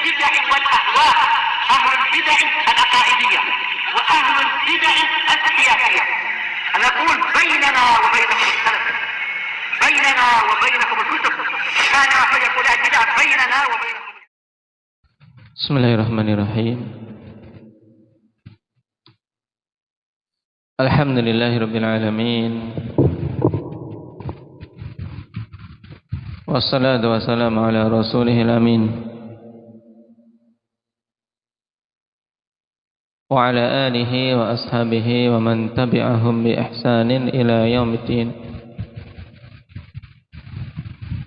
البدع والأهواء، أهل البدع العقائدية وأهل البدع السياسية. نقول بيننا وبينكم السلف، بيننا وبينكم الكتب، كان فيقول البدع بيننا وبينكم. Bismillahirrahmanirrahim. Alhamdulillahirabbil alamin. Wassalatu wassalamu ala rasulihil amin. Wa ala alihi wa ashabihi wa man tabi'ahum bi ihsanin ila yaumiddin.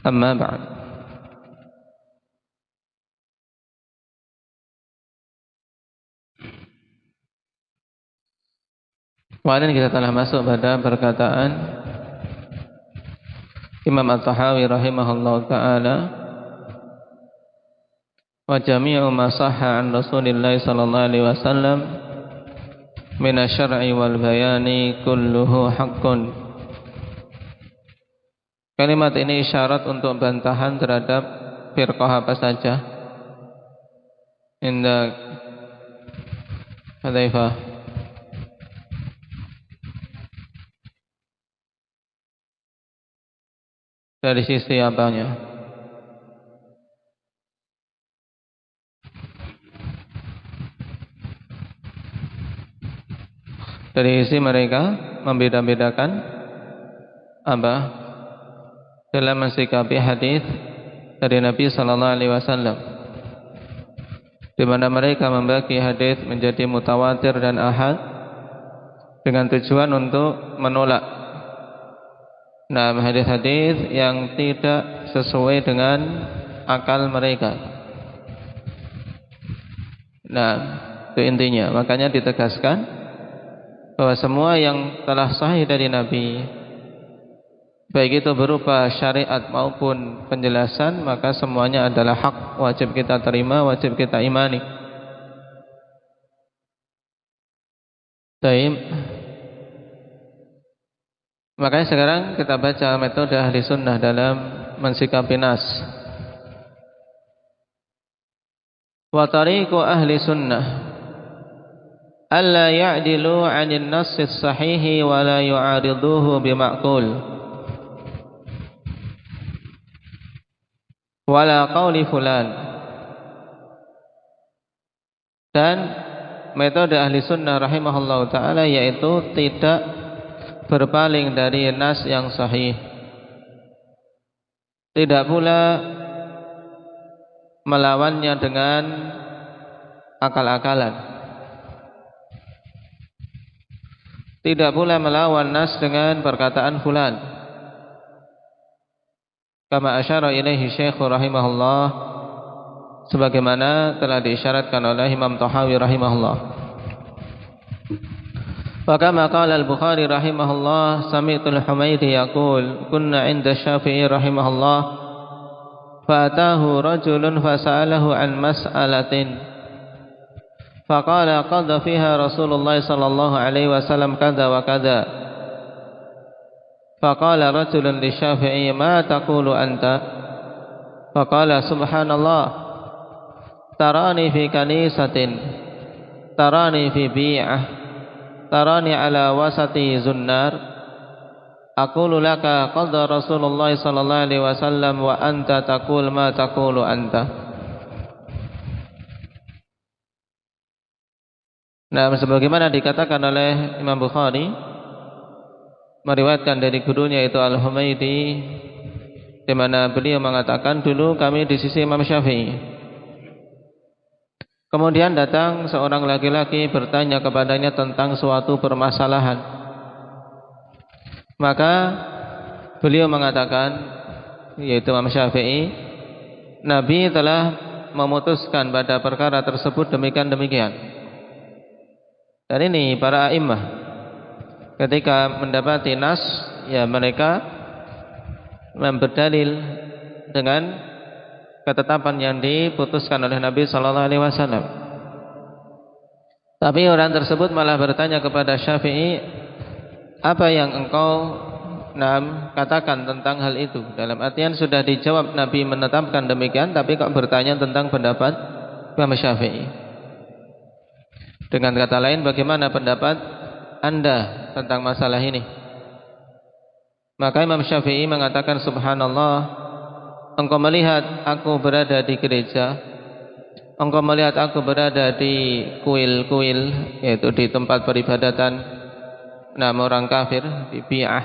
Amma ba'd. Kemarin kita telah masuk pada perkataan Imam At-Tahawi rahimahullah ta'ala, wa jami'u ma sahha an Rasulillah sallallahu alaihi wasallam min asy-syar'i wal bayani kulluhu haqqun. Kalimat ini isyarat untuk bantahan terhadap firqah apa saja. Indah Hudzaifah, dari sisi apanya? Dari sisi mereka membeda-bedakan apa dalam mensikapi hadis dari Nabi sallallahu alaihi wasallam, di mana mereka membagi hadis menjadi mutawatir dan ahad dengan tujuan untuk menolak hadis-hadis yang tidak sesuai dengan akal mereka. Itu intinya. Makanya ditegaskan bahwa semua yang telah sahih dari Nabi, baik itu berupa syariat maupun penjelasan, maka semuanya adalah hak, wajib kita terima, wajib kita imani. Baik. Makanya sekarang kita baca metode ahli sunnah dalam mensikapi nas. Wa tariqu ahli sunnah alla ya'dilu 'anil nass as-sahih wa la yu'ariduhu bima'qul wa la qawli fulan. Dan metode ahli sunnah rahimahullahu ta'ala yaitu tidak berpaling dari nas yang sahih, tidak pula melawannya dengan akal-akalan, tidak pula melawan nas dengan perkataan fulan, kama asyara ilaihi syekh rahimahullah, sebagaimana telah diisyaratkan oleh Imam Tahawi rahimahullah. Wakama qala al-Bukhari rahimahullah, sami'tul Humaydi yaqul kunna 'inda Syafi'i rahimahullah fa'atahu rajulun fasa'alahu an mas'alatin faqala qadha fiha Rasulullah sallallahu alaihi wasallam kadza wa kadza faqala rajulun li Syafi'i ma taqulu anta faqala subhanallah tarani fi kanisatin tarani fi bi'ah tarani ala wasati zunnar aqulu laka qadha Rasulullah sallallahu alaihi wasallam wa anta taqul ma taqulu anta. Sebagaimana dikatakan oleh Imam Bukhari meriwayatkan dari gurunya itu Al-Humaydi, di mana beliau mengatakan dulu kami di sisi Imam Syafi'i. Kemudian datang seorang laki-laki bertanya kepadanya tentang suatu permasalahan. Maka beliau mengatakan, yaitu Imam Syafi'i, Nabi telah memutuskan pada perkara tersebut demikian-demikian. Dan ini para a'immah ketika mendapati nas, ya mereka berdalil dengan ketetapan yang diputuskan oleh Nabi sallallahu alaihi wasallam. Tapi orang tersebut malah bertanya kepada Syafi'i, apa yang engkau katakan tentang hal itu? Dalam artian sudah dijawab Nabi menetapkan demikian, tapi kok bertanya tentang pendapat Imam Syafi'i. Dengan kata lain, bagaimana pendapat Anda tentang masalah ini? Maka Imam Syafi'i mengatakan, subhanallah, engkau melihat aku berada di gereja, engkau melihat aku berada di kuil-kuil, yaitu di tempat peribadatan orang kafir, di bi'ah,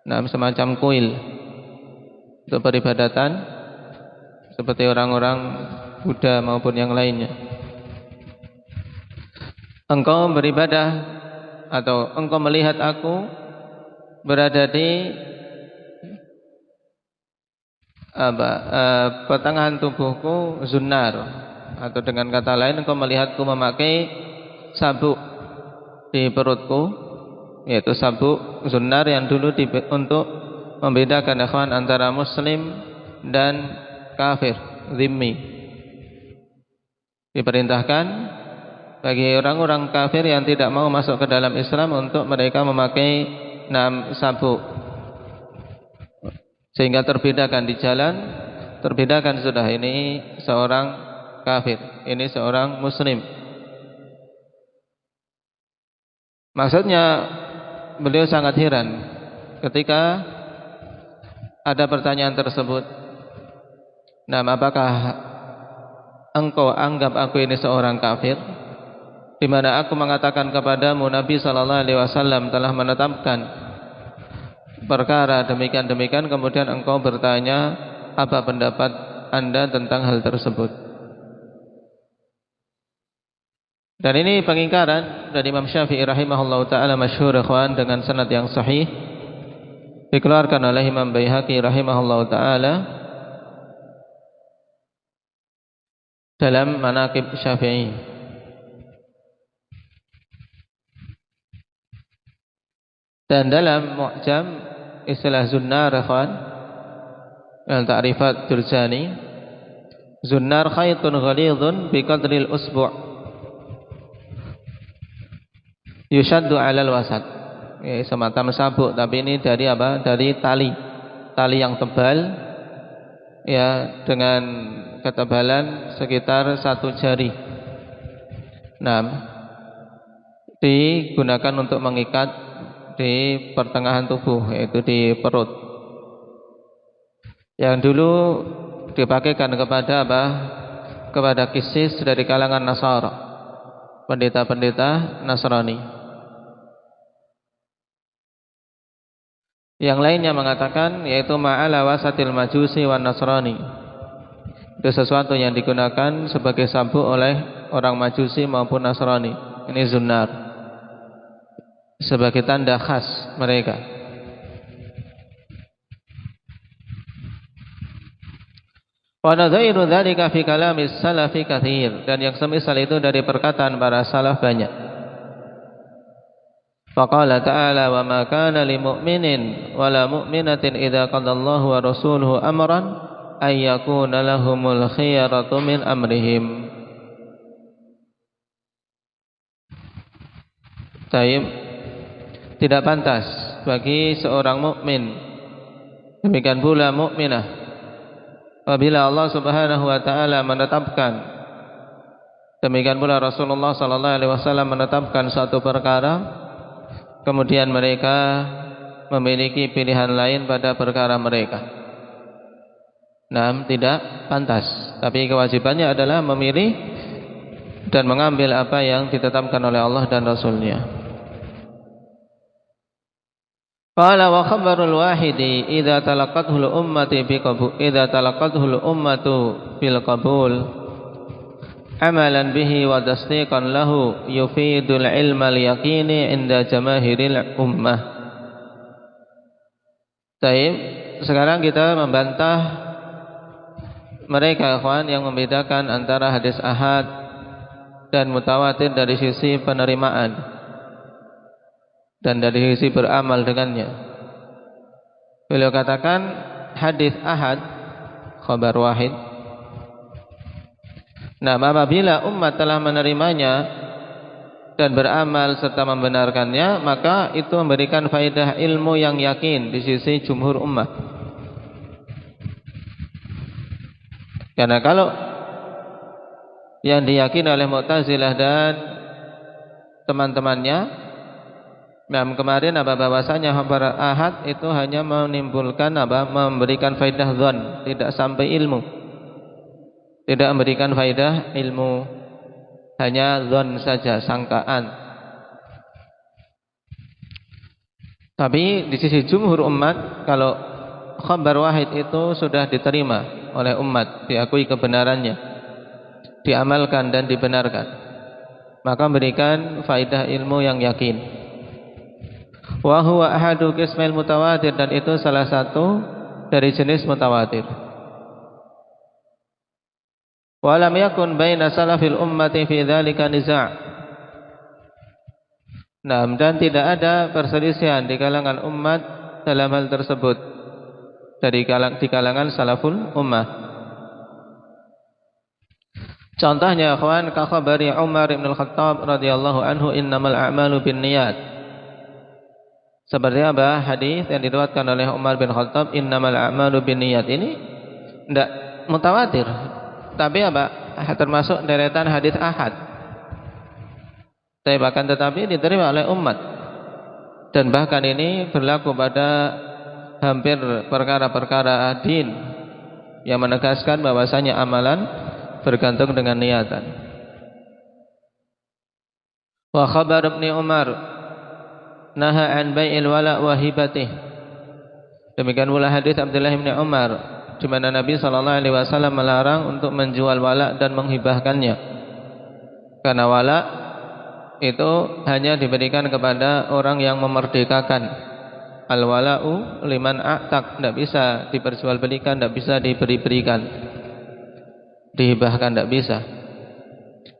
semacam kuil untuk peribadatan seperti orang-orang Buddha maupun yang lainnya. Engkau beribadah atau engkau melihat aku berada di pertengahan tubuhku zunnar, atau dengan kata lain engkau melihatku memakai sabuk di perutku, yaitu sabuk zunnar yang dulu untuk membedakan ikhwan antara muslim dan kafir, zimmi. Diperintahkan bagi orang-orang kafir yang tidak mau masuk ke dalam Islam untuk mereka memakai sabuk, sehingga terbedakan di jalan, terbedakan sudah ini seorang kafir, ini seorang muslim. Maksudnya beliau sangat heran ketika ada pertanyaan tersebut. Apakah engkau anggap aku ini seorang kafir? Di mana aku mengatakan kepadamu Nabi sallallahu alaihi wasallam telah menetapkan perkara demikian-demikian, kemudian engkau bertanya apa pendapat Anda tentang hal tersebut. Dan ini pengingkaran dari Imam Syafi'i rahimahullahu taala masyhur ikhwan dengan sanad yang sahih, dikeluarkan oleh Imam Baihaqi rahimahullahu taala dalam Manaqib Syafi'i. Dan dalam Mu'jam istilah zunnar ikhwan, al-ta'rifat Jurjani, zunnar khaytun ghalidhun biqadril usbu' yushaddu 'alal wasat. Semacam sabuk, tapi ini dari apa? Dari tali yang tebal, ya, dengan ketebalan sekitar 1 jari. Digunakan untuk mengikat di pertengahan tubuh, yaitu di perut, yang dulu dipakaikan kepada apa? Kepada kisis dari kalangan Nasara, pendeta-pendeta Nasrani. Yang lainnya mengatakan yaitu ma'ala wasatil majusi wan Nasrani, itu sesuatu yang digunakan sebagai sabuk oleh orang Majusi maupun Nasrani. Ini zunnar, sebagai tanda khas mereka. Wa nadhairu dzalika fi kalamis salafi katsir, dan yang semisal itu dari perkataan para salaf banyak. Faqala ta'ala wa ma kana lil mu'minin wala mu'minatin idza qadallahu wa rasuluhu amran ay yakuna lahumul khiyaratu min amrihim. Tidak pantas bagi seorang mukmin, demikian pula mukminah, apabila Allah Subhanahu wa taala menetapkan, demikian pula Rasulullah sallallahu alaihi wasallam menetapkan suatu perkara, kemudian mereka memiliki pilihan lain pada perkara mereka. Tidak pantas, tapi kewajibannya adalah memilih dan mengambil apa yang ditetapkan oleh Allah dan Rasul-Nya. Qala wa khabarul wahidi idza talaqathul ummati biqabul idza talaqathul ummatu bil qabul amalan bihi wa tasdiqan lahu yufidul ilma al yaqini inda jamaahiril ummah. Baik, sekarang kita membantah mereka ikhwan yang membedakan antara hadis ahad dan mutawatir dari sisi penerimaan dan dari sisi beramal dengannya. Beliau katakan hadis ahad khabar wahid. Apabila umat telah menerimanya dan beramal serta membenarkannya, maka itu memberikan faedah ilmu yang yakin di sisi jumhur ummah. Karena kalau yang diyakini oleh Mu'tazilah dan teman-temannya. Nah, kemarin bahwasanya khabar ahad itu hanya menimbulkan memberikan faidah dzan, tidak sampai ilmu. Tidak memberikan faidah ilmu, hanya dzan saja, sangkaan. Tapi di sisi jumhur umat, kalau khabar wahid itu sudah diterima oleh umat, diakui kebenarannya, diamalkan dan dibenarkan, maka memberikan faidah ilmu yang yakin. Wa huwa ahadu qismil mutawatir, dan itu salah satu dari jenis mutawatir. Wa lam yakun baina salafil ummati fi dzalika niza'. Nah, dan tidak ada perselisihan di kalangan umat dalam hal tersebut di kalangan salaful ummah. Contohnya ikhwan, ka khabari Umar bin Al-Khattab radhiyallahu anhu, innamal a'malu binniyat. Seperti apa hadis yang diriwayatkan oleh Umar bin Khattab, innamal a'malu binniyat, ini tidak mutawatir, tapi termasuk deretan hadis ahad. Tetapi diterima oleh umat, dan bahkan ini berlaku pada hampir perkara-perkara din yang menegaskan bahwasanya amalan bergantung dengan niatan. Wa khabar Ibnu Umar naha an bai'il wala wa hibatih. Demikian pula hadis Abdullah bin Umar, di mana Nabi sallallahu alaihi wasallam melarang untuk menjual wala dan menghibahkannya. Karena wala itu hanya diberikan kepada orang yang memerdekakan. Al wala'u liman a'taq, tidak bisa diperjualbelikan, tidak bisa diberi-berikan. Dihibahkan tidak bisa.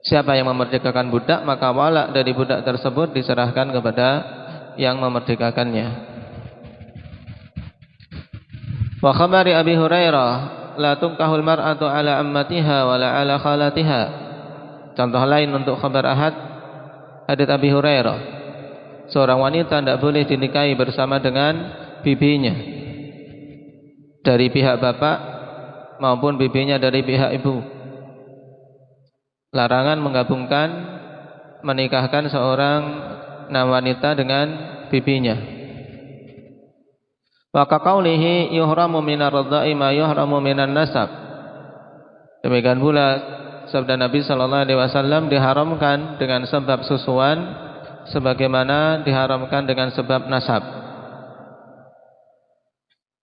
Siapa yang memerdekakan budak, maka wala dari budak tersebut diserahkan kepada yang memerdekakannya. Wa khabari Abi Hurairah, la tunkahul mar'atu ala ammatiha wa la ala khalatiha. Contoh lain untuk khabar ahad, hadits Abi Hurairah, seorang wanita tidak boleh dinikahi bersama dengan bibinya dari pihak bapak maupun bibinya dari pihak ibu. Larangan menggabungkan, menikahkan seorang wanita dengan bibinya. Wa kaqaulihi yuhramu minar radha'i ma yuhramu minan nasab. Demikian pula sabda Nabi sallallahu alaihi wasallam, diharamkan dengan sebab susuan sebagaimana diharamkan dengan sebab nasab.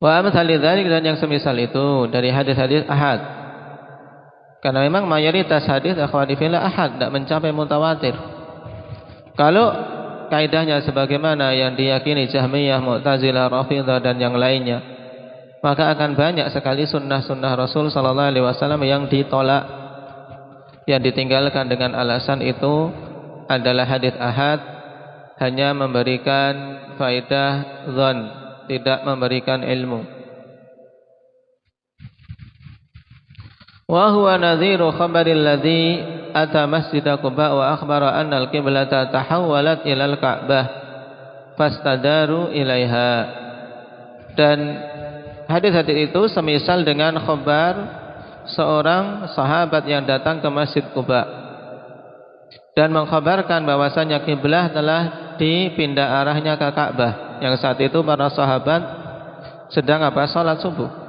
Wa amsali dzalik, dan yang semisal itu dari hadis-hadis ahad. Karena memang mayoritas hadis akhwati fillah ahad, tidak mencapai mutawatir. Kalau kaidahnya sebagaimana yang diyakini Jahmiyah, Mu'tazilah, Rafidhah dan yang lainnya, maka akan banyak sekali sunnah-sunnah Rasul sallallahu alaihi wasallam yang ditolak, yang ditinggalkan dengan alasan itu adalah hadis ahad, hanya memberikan faedah dzan, tidak memberikan ilmu. Wa huwa nadhiru khabaril ladzi ata masjid Quba wa akhbara anna al-qiblata tahawwalat ila al-Ka'bah fastadaru ilaiha. Dan hadis-hadis itu semisal dengan khabar seorang sahabat yang datang ke Masjid Quba dan mengkhabarkan bahwasanya kiblah telah dipindah arahnya ke Ka'bah, yang saat itu para sahabat sedang salat subuh.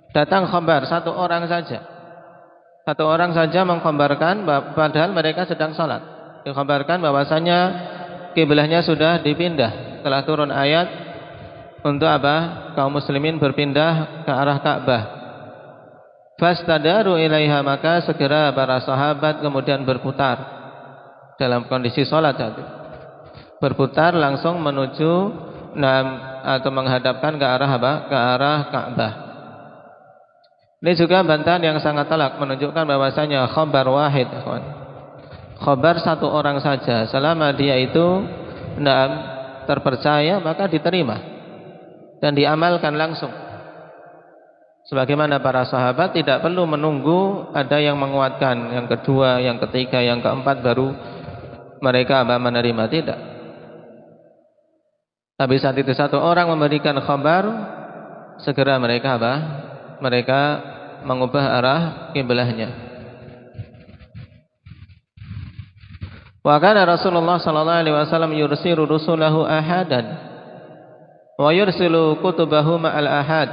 Datang khabar satu orang saja mengkhabarkan, padahal mereka sedang salat, dikhabarkan bahwasanya kiblahnya sudah dipindah, telah turun ayat untuk kaum muslimin berpindah ke arah Ka'bah. Fastadaru ilaiha, maka segera para sahabat kemudian berputar dalam kondisi salat tadi. Berputar langsung menuju atau menghadapkan ke arah Ke arah Ka'bah. Ini juga bantahan yang sangat telak menunjukkan bahwasanya khabar wahid, khabar satu orang saja, selama dia itu terpercaya maka diterima dan diamalkan langsung. Sebagaimana para sahabat tidak perlu menunggu ada yang menguatkan, yang kedua, yang ketiga, yang keempat baru mereka menerima, tidak. Tapi saat itu satu orang memberikan khabar, segera mereka mengubah arah kiblahnya. Wa kana Rasulullah sallallahu alaihi wasallam yursilu rusulahu ahadan wa yursilu kutubahu ma'al ahad.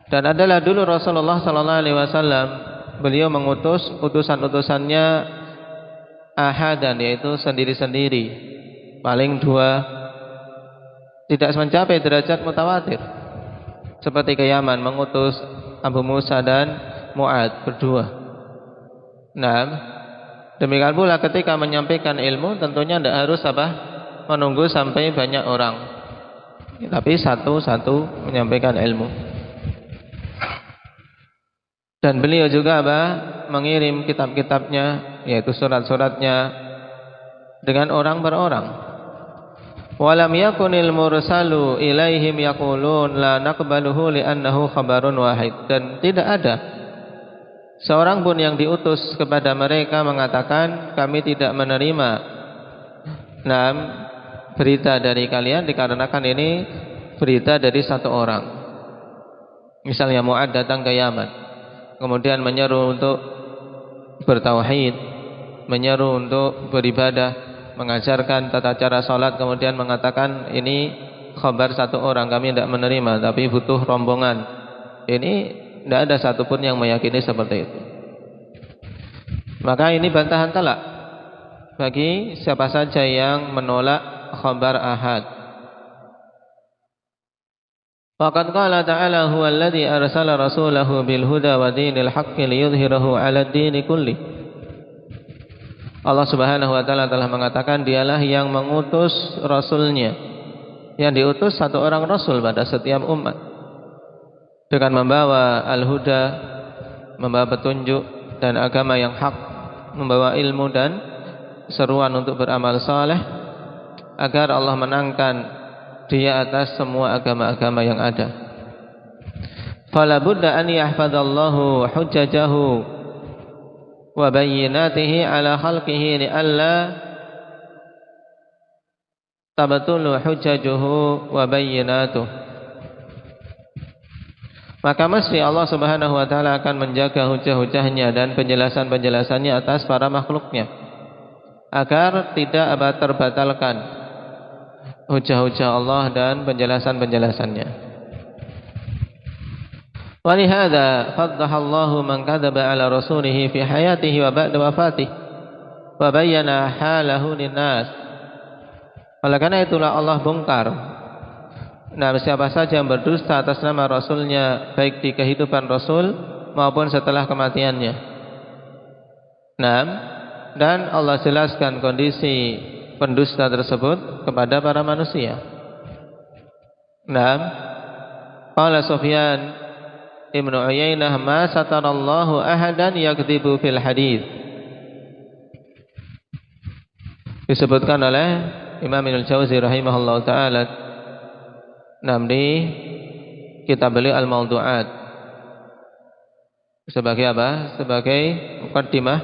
Dan adalah dulu Rasulullah sallallahu alaihi wasallam beliau mengutus utusan-utusannya ahadan, yaitu sendiri-sendiri, paling 2, tidak mencapai derajat mutawatir. Seperti ke Yaman mengutus Abu Musa dan Mu'ad berdua. Nah, demikian pula ketika menyampaikan ilmu tentunya tidak harus menunggu sampai banyak orang, tapi satu-satu menyampaikan ilmu. Dan beliau juga mengirim kitab-kitabnya, yaitu surat-suratnya, dengan orang per orang. Walam yakunil mursalu ilaihim yaqulun la naqbaluhu li'annahu khabarun wahid. Dan tidak ada seorang pun yang diutus kepada mereka mengatakan kami tidak menerima berita dari kalian dikarenakan ini berita dari satu orang. Misalnya Mu'ad datang ke Yaman, kemudian menyeru untuk bertauhid, menyeru untuk beribadah, mengajarkan tata cara salat, kemudian mengatakan ini khabar satu orang, kami tidak menerima, tapi butuh rombongan. Ini tidak ada satupun yang meyakini seperti itu. Maka ini bantahan telak bagi siapa saja yang menolak khabar ahad. Faqad qala ta'ala huwa alladhi arsala rasulahu bil huda wa dinil haqqi liyudhhirahu 'ala ad-dini kulli. Allah Subhanahu wa taala telah mengatakan dialah yang mengutus rasulnya. Yang diutus satu orang rasul pada setiap umat dengan membawa al-huda, membawa petunjuk dan agama yang hak, membawa ilmu dan seruan untuk beramal saleh agar Allah menangkan dia atas semua agama-agama yang ada. Fala budda an yahfadallahu hujjajahu wa bayyinatihi ala khalqihi li'alla tabatulu hujjajuhu wa bayyinatuh. Maka mesti Allah Subhanahu wa taala akan menjaga hujah-hujahnya dan penjelasan-penjelasannya atas para makhluknya agar tidak terbatalkan hujah-hujah Allah dan penjelasan-penjelasannya. Walihada faddahallahu man kadzaba ala rasulihi fi hayatihi wa ba'da wafatih wa bayyana halahu linnas. Oleh karena itulah Allah bongkar siapa saja yang berdusta atas nama Rasulnya baik di kehidupan Rasul maupun setelah kematiannya. Dan Allah jelaskan kondisi pendusta tersebut kepada para manusia. Qala Sufyan Ibnu Uyainah ma satarallahu ahadan yakdzibu fil hadits. Disebutkan oleh Imam Ibnu Jauzi rahimahullahu taala di kitab beliau Al-Mawdu'at sebagai sebagai mukaddimah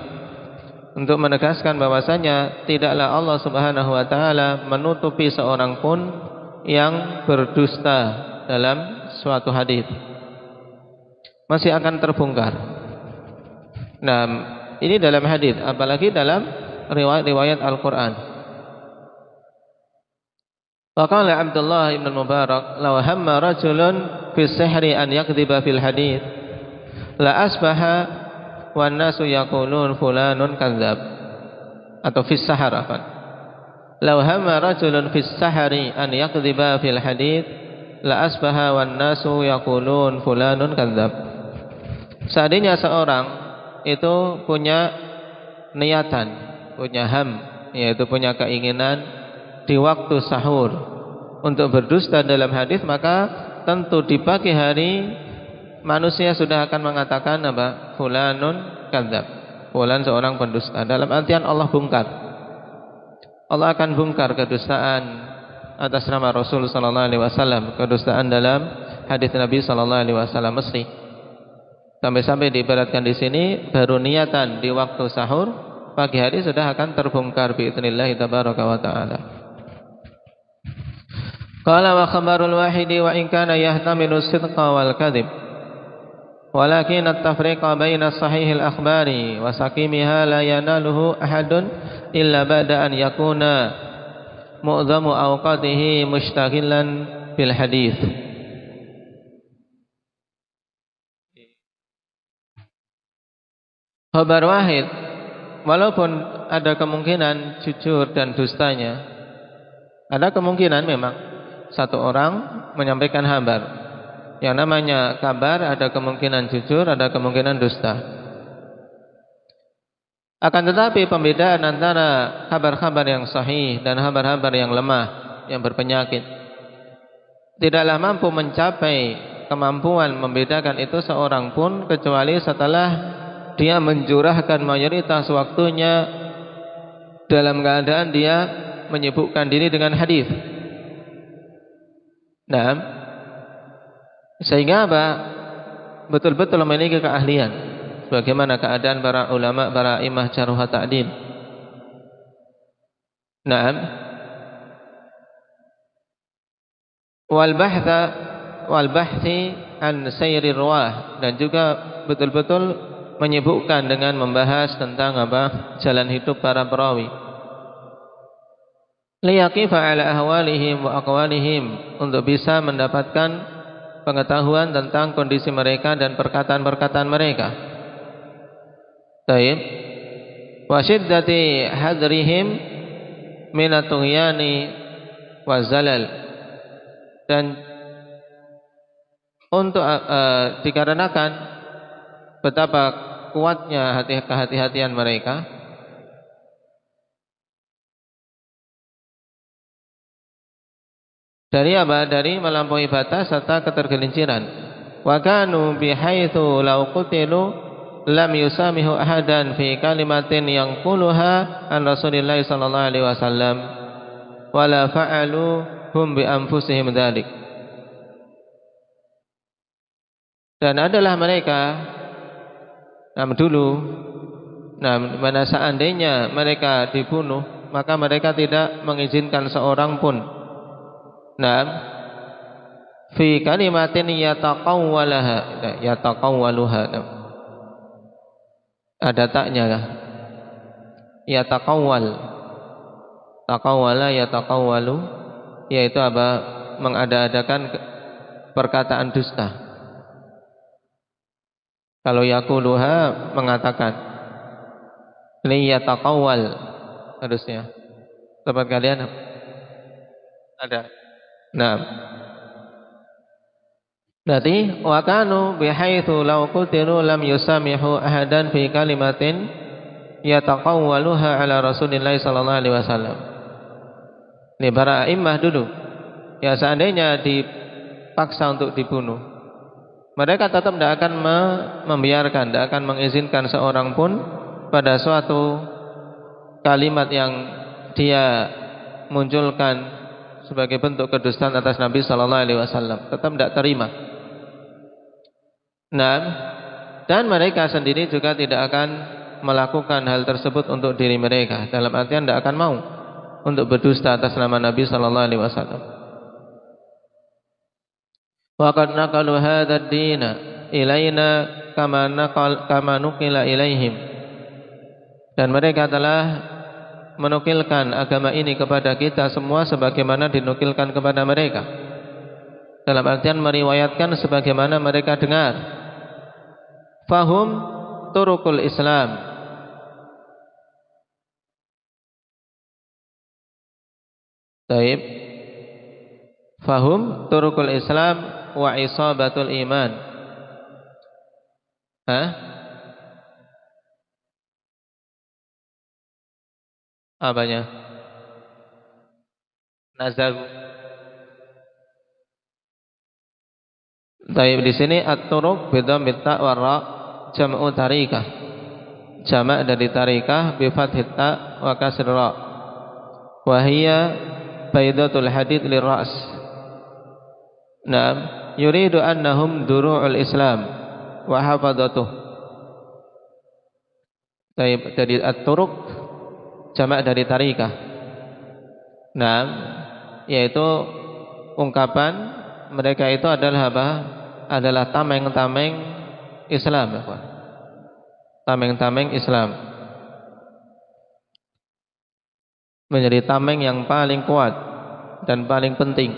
untuk menegaskan bahwasanya tidaklah Allah Subhanahu wa taala menutupi seorang pun yang berdusta dalam suatu hadis. Masih akan terbongkar. Ini dalam hadis, apalagi dalam riwayat Al-Qur'an. Faqala Abdullah ibn Mubarak, "Law hamma rajulun fi sihri an yakdziba fil hadits, la asbaha wan nasu yaqulun fulanun kadzdzab." Atau fi sahar apa? "Law hamma rajulun fi sahri an yakdziba fil hadits, la asbaha wan nasu yaqulun fulanun kadzdzab." Seandainya seorang itu punya niatan, punya yaitu punya keinginan di waktu sahur untuk berdusta dalam hadis, maka tentu di pagi hari manusia sudah akan mengatakan fulanun kadzdzab, fulan seorang pendusta. Dalam artian Allah bongkar. Allah akan bongkar kedustaan atas nama Rasul sallallahu alaihi wasallam, kedustaan dalam hadis Nabi sallallahu alaihi wasallam mesti. Sampai-sampai diibaratkan di sini baru niatan di waktu sahur, pagi hari sudah akan terbongkar biidznillah tabaraka wa taala. Qala wa khabarul wahidi wa in kana yahtamilu sidqa wal kadhib walakin at-tafriqa baina sahihil akhbari wa saqimiha la yanaluhu ahadun illa ba'da an yakuna mu'dhamu awqatihi mushtaghilan bil hadis. Khabar wahid, walaupun ada kemungkinan jujur dan dustanya, ada kemungkinan memang satu orang menyampaikan kabar. Yang namanya kabar ada kemungkinan jujur, ada kemungkinan dusta. Akan tetapi pembedaan antara kabar-kabar yang sahih dan kabar-kabar yang lemah, yang berpenyakit, tidaklah mampu mencapai kemampuan membedakan itu seorang pun kecuali setelah dia mencurahkan mayoritas waktunya dalam keadaan dia menyibukkan diri dengan hadis. Nah, sehingga apa? Betul-betul memiliki keahlian. Bagaimana keadaan para ulama, para imam jarh wa ta'dil. Naam. Wal bahthi an sayri ruwah, dan juga betul-betul menyibukkan dengan membahas tentang apa? Jalan hidup para perawi. Liyaqifa ala ahwalihim wa aqwalihim, untuk bisa mendapatkan pengetahuan tentang kondisi mereka dan perkataan-perkataan mereka. Baik. Wa syiddati hadrihim min at-tughyani wa zalal, dan untuk dikarenakan betapa kuatnya kehati-hatian mereka dari apa? Dari melampaui batas serta ketergelinciran. Wa kanu bihaitsu law qutilu lam yusamihu ahadan fi kalimatin yanquluha an Rasulillah sallallahu alaihi wasallam wala fa'alu hum bi anfusihim dzalik. Dan adalah mereka dulu, mana seandainya mereka dibunuh, maka mereka tidak mengizinkan seorang pun fi kalimatin yataqawwaluha, ada taknya lah, taqawwala yataqawwalu, yaitu apa? Mengada-adakan perkataan dusta. Kalau yaquluha mengatakan, li yataqawwal, harusnya tempat kalian ada. Nah, berarti wa kanu bihaitsu law qutilu lam yusamihu ahadan fi kalimatin yataqawwaluha ala Rasulillah sallallahu alaihi wasallam. Ini para imam dulu, ya seandainya dipaksa untuk dibunuh, mereka tetap tidak akan membiarkan, tidak akan mengizinkan seorang pun pada suatu kalimat yang dia munculkan sebagai bentuk kedustaan atas Nabi sallallahu alaihi wasallam, tetap tidak terima. Nah, dan mereka sendiri juga tidak akan melakukan hal tersebut untuk diri mereka, dalam artian tidak akan mau untuk berdusta atas nama Nabi sallallahu alaihi wasallam. Wa qad naqalu hadzal dina ilaina kama nuqila ilaihim, dan mereka telah menukilkan agama ini kepada kita semua sebagaimana dinukilkan kepada mereka, dalam artian meriwayatkan sebagaimana mereka dengar. Fahum turukul Islam, taib, fahum turukul Islam wa isabatul iman. Apanya? Nazar. Taib, di sini at-turuq bidhammit ta' wa ra jam'u tariqah. Jamak dari tariqah bi fathit ta' wa kasr ra. Wa hiya baidatul hadid lirras. Naam, yuridu annahum duru'ul Islam wa hafadatuh. Taib, dari at-turuq jamak dari tariqah. Naam, yaitu ungkapan mereka itu adalah apa? Adalah tameng-tameng Islam, ya kawan. Tameng-tameng Islam menjadi tameng yang paling kuat dan paling penting.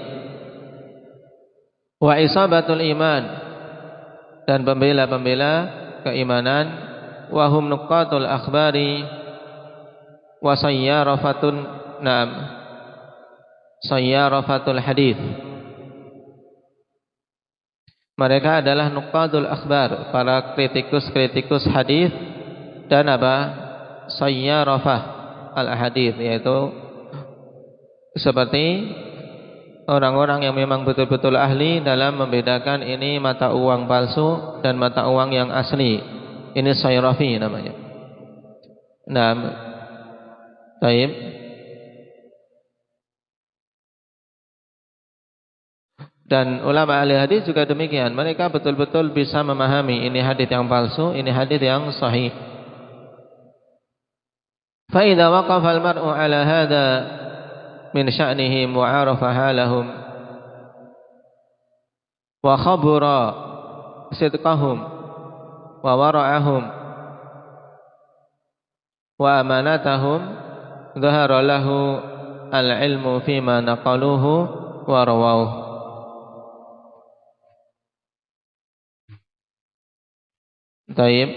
Wa isabatul iman, dan pembela-pembela keimanan. Wa hum nuqatul akhbari wa sayyarafatun, na'am, sayyarafatul hadith. Mereka adalah nuqadul akhbar, para kritikus-kritikus hadis, dan apa? Sayyarafah al-hadith, yaitu seperti orang-orang yang memang betul-betul ahli dalam membedakan ini mata uang palsu dan mata uang yang asli. Ini sayyarafi namanya. Nah, baik. Dan ulama ahli hadis juga demikian. Mereka betul-betul bisa memahami ini hadis yang palsu, ini hadis yang sahih. Fa idza waqafa al-mar'u 'ala hadha min sya'nihim wa 'arafa halahum wa khabara sidqahum wa wara'ahum wa amanatahum, dhahara lahu al-'ilmu fima naqaluhu wa rawauhu. Taib.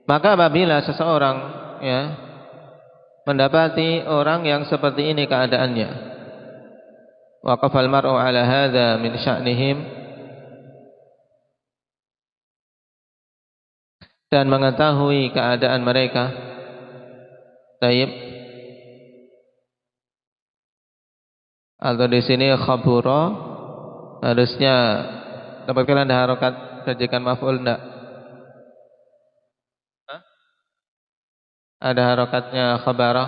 Maka apabila seseorang, ya, mendapati orang yang seperti ini keadaannya, waqafal mar'u 'ala hadza min sya'nihim, dan mengetahui keadaan mereka. Taib. Atau di sini khabura, harusnya dapatkan ada harokat sajikan maf'ul enggak? Ada harokatnya khabara.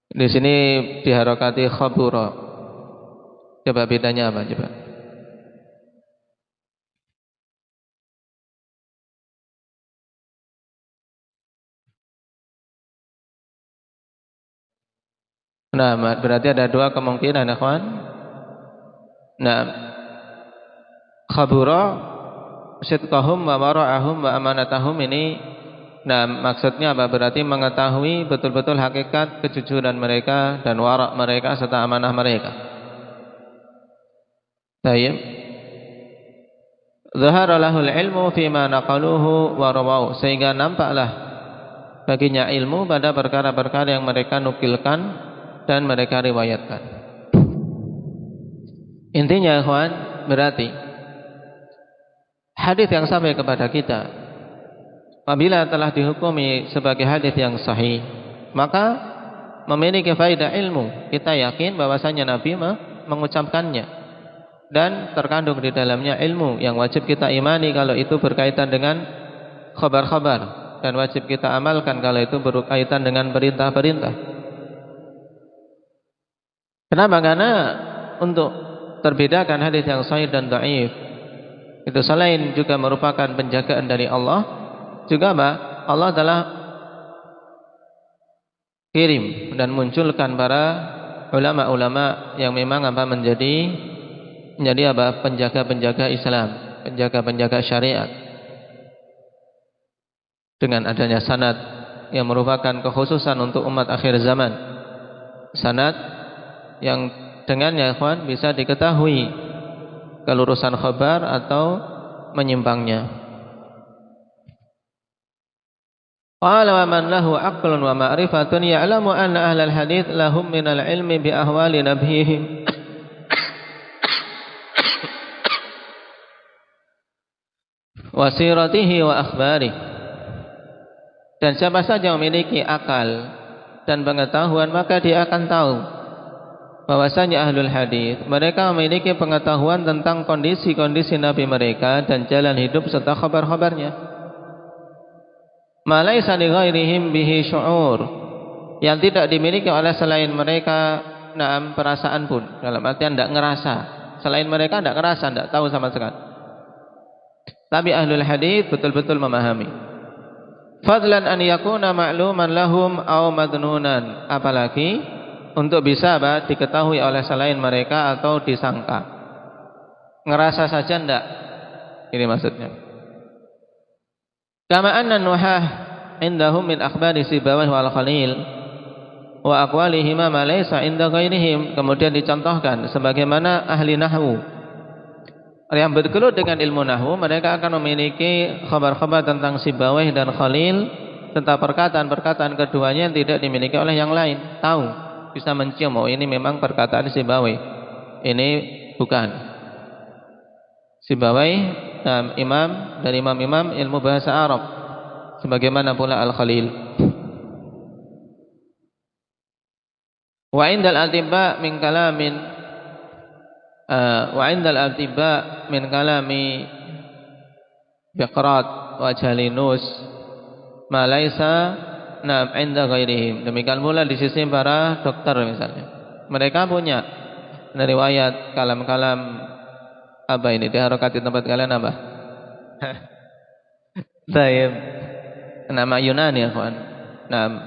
Di sini diharokati khabura. Coba bedanya apa coba? Nah, berarti ada dua kemungkinan, ikhwan. Nah, khabura sidqahum wa wara'ahum wa amanatahum ini, nah, maksudnya apa? Berarti mengetahui betul-betul hakikat kejujuran mereka dan wara' mereka serta amanah mereka. Baik. Zahara lahul ilmu fima naqaluhu wa rawau, sehingga nampaklah baginya ilmu pada perkara-perkara yang mereka nukilkan dan mereka riwayatkan. Intinya, ikhwan, berarti hadis yang sampai kepada kita apabila telah dihukumi sebagai hadis yang sahih, maka memiliki faedah ilmu. Kita yakin bahwasanya Nabi mengucapkannya dan terkandung di dalamnya ilmu yang wajib kita imani kalau itu berkaitan dengan khabar-khabar, dan wajib kita amalkan kalau itu berkaitan dengan perintah-perintah. Kenapa? Karena untuk terbedakan hadis yang sahih dan dhaif itu selain juga merupakan penjagaan dari Allah, juga apa? Allah telah kirim dan munculkan para ulama-ulama yang memang apa? menjadi apa? penjaga-penjaga Islam, penjaga-penjaga syariat. Dengan adanya sanad yang merupakan kekhususan untuk umat akhir zaman. Sanad yang dengannya, ikhwan, bisa diketahui kelurusan khabar atau menyimpangnya. Qala wa man lahu aqlun wa ma'rifatun ya'lamu anna ahlal hadits lahum minal ilmi bi ahwali nabihim wa siratihi wa akhbarihi. Dan siapa saja memiliki akal dan pengetahuan, maka dia akan tahu bahwasanya ahlul hadis mereka memiliki pengetahuan tentang kondisi-kondisi Nabi mereka dan jalan hidup serta khabar-khabarnya. Ma laisa li ghairihim bihi syu'ur, yang tidak dimiliki oleh selain mereka, naam, perasaan pun, dalam artian tidak ngerasa. Selain mereka tidak ngerasa, tidak tahu sama sekali. Tapi ahlul hadis betul-betul memahami. Fadlan an yakuna ma'luman lahum aw madnunan, apalagi untuk bisa apa? Diketahui oleh selain mereka atau disangka. Ngerasa saja enggak, Ini maksudnya. Kama anna nuhah indahum min akhbari Sibawayh wal Khalil wa aqwalihima ma laysa inda ghairihim. Kemudian dicontohkan sebagaimana ahli nahwu yang bergelut dengan ilmu nahwu, mereka akan memiliki khabar-khabar tentang Sibawayh dan Khalil, tentang perkataan-perkataan keduanya yang tidak dimiliki oleh yang lain. Tahu, bisa mencium, oh ini memang perkataan Sibawayh, ini bukan. Sibawayh imam dari imam-imam ilmu bahasa Arab, sebagaimana pula Al-Khalil. Wa indal atibba min kalamin min kalami Biqrat wa Jalinus ma laisa inda ghairihim. Demikian pula di sisi para dokter misalnya, mereka punya riwayat kalam-kalam apa ini diharokat di tempat kalian apa? Taib. Nama Yunani ya kawan. Nama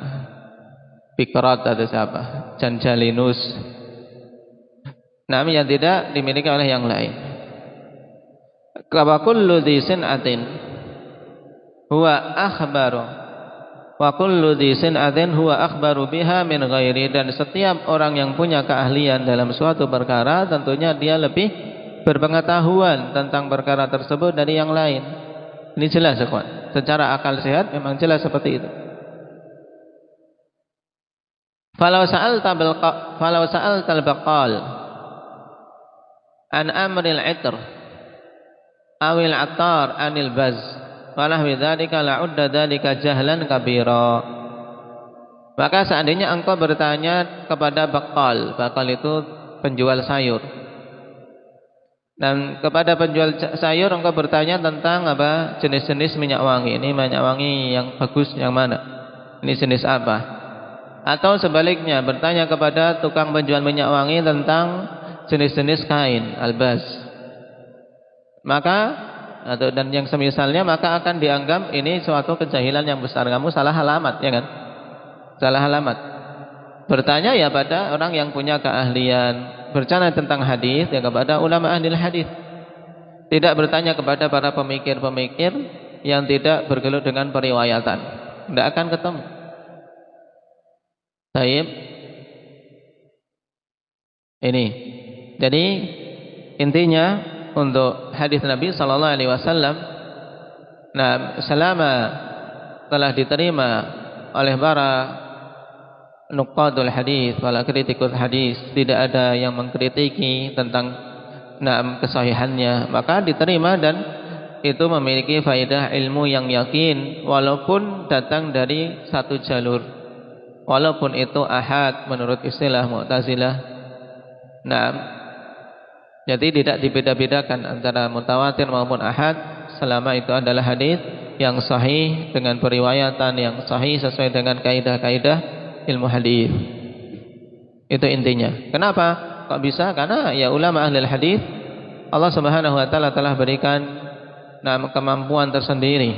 Biqrat atau siapa? Jalinus. Nama yang tidak dimiliki oleh yang lain. Wa kullu dhi sin'atin huwa akhbaru wa kullu dhi sin'atin huwa akhbaru biha min ghairi. Dan setiap orang yang punya keahlian dalam suatu perkara tentunya dia lebih berpengetahuan tentang perkara tersebut dari yang lain. Ini jelas kawan. Secara akal sehat memang jelas seperti itu. Falau sa'altal baqal an amril itr awil attar anil baz walah bidzalika la'udda dzalika jahlan kabira. Maka seandainya engkau bertanya kepada baqal itu penjual sayur, dan kepada penjual sayur engkau bertanya tentang apa? Jenis-jenis minyak wangi. Ini minyak wangi yang bagus yang mana? Ini jenis apa? Atau sebaliknya bertanya kepada tukang penjual minyak wangi tentang jenis-jenis kain, albaz. Maka dan yang semisalnya, maka akan dianggap ini suatu kejahilan yang besar. Kamu salah alamat, ya kan? Salah alamat. Bertanya ya pada orang yang punya keahlian. Bercanda tentang hadis ya kepada ulama ahli hadis. Tidak bertanya kepada para pemikir-pemikir yang tidak bergelut dengan periwayatan. Tidak akan ketemu. Baik. Ini. Jadi intinya untuk hadis Nabi sallallahu alaihi wasallam, nah selama telah diterima oleh para nuqadul hadis, para kritikus hadis, tidak ada yang mengkritiki tentang kesahihannya, maka diterima dan itu memiliki faedah ilmu yang yakin walaupun datang dari satu jalur, walaupun itu ahad menurut istilah Mu'tazilah. Nah, jadi tidak dibeda-bedakan antara mutawatir maupun ahad selama itu adalah hadis yang sahih dengan periwayatan yang sahih sesuai dengan kaidah-kaidah ilmu hadis. Itu intinya. Kenapa kok bisa? Karena ya ulama ahli hadis Allah Subhanahu wa taala telah berikan kemampuan tersendiri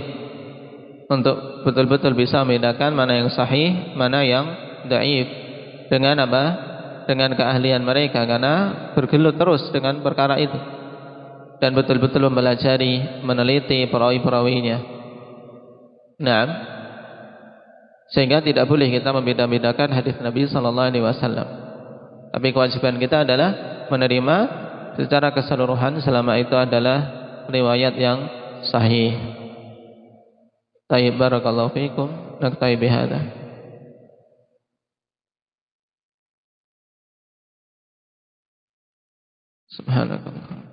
untuk betul-betul bisa membedakan mana yang sahih, mana yang dhaif. Dengan apa? Dengan keahlian mereka, karena bergelut terus dengan perkara itu dan betul-betul mempelajari, meneliti perawi-perawinya. Nah, sehingga tidak boleh kita membeda-bedakan hadis Nabi sallallahu alaihi wasallam. Tapi kewajiban kita adalah menerima secara keseluruhan selama itu adalah riwayat yang sahih. Tayyib, barakallahu fiikum. Naktafi bihadza. Subhanakallah.